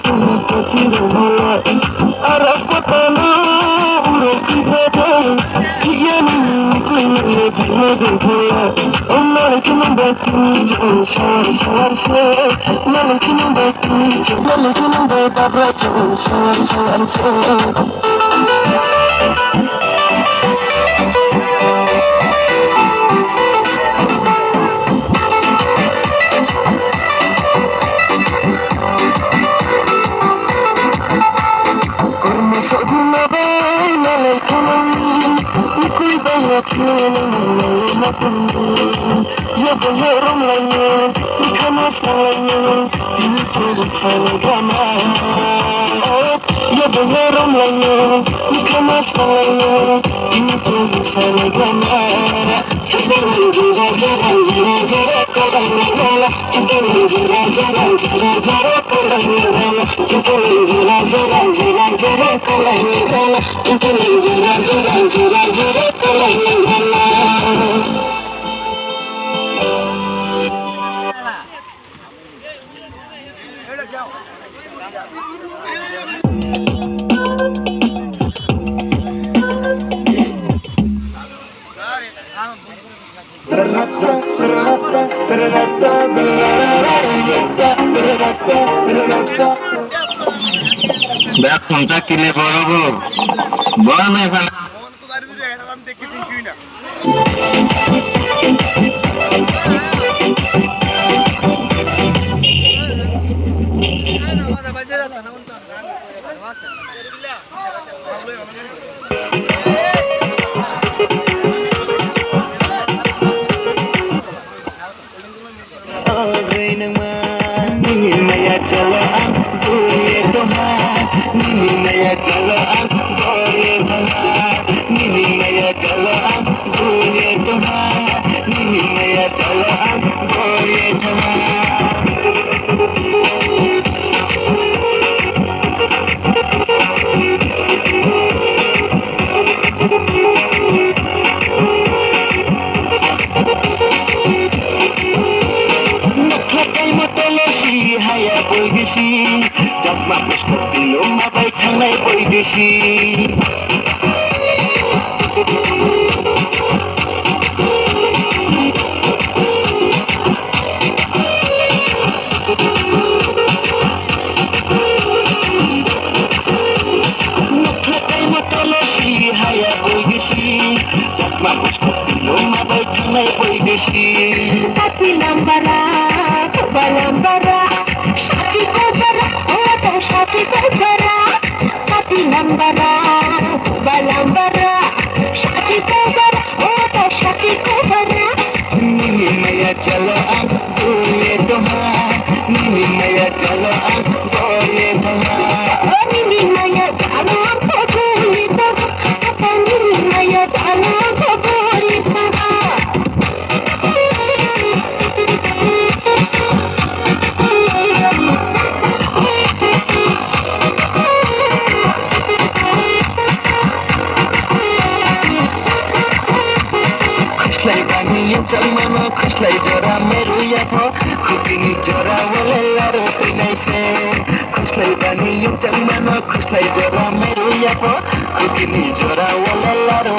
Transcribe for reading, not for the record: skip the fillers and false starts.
তুমি তো তীর বলে আর পতনা উড়ে কি ভেদে ইয়ানি কইলে ভিড়ে দেখলে আমার কোনো ব্যক্তি যাও সার সার সে মানে কোনো ব্যক্তি মানে কোনো বাবা যাও সার সার সে Sodunave nale kanani nikui baya kene nale matuni ya baharum lanye nikana salanye dini chori salagana ya baharum lanye nikana salanye dini chori salagana chakani jira jira jira jira kalani gala chakani jira jira jira jira kalani gala chakani jira jira jira jira kalani gala chakani jira jira jira jira kalani gala দেখ ফোনটা কিনে বলবো বল না এখানে Jakma musko pilom mabai thangai boi gesi nokhakai motolosi haya boi gesi jakma musko pilom mabai thangai boi gesi tapi lambara balambara shati kobara shati kobara tapi lambara balambara shati kobara shati kobara nini maya chalo ab dole toha nini maya chalo ab dole toha nini maya chalo ab dole toha nini maya chalo ab dole toha Mama khuslai jora meru yapo khupini jora wala laro pinai se khuslai bani yung chang mama khuslai jora meru yapo khupini jora wala laro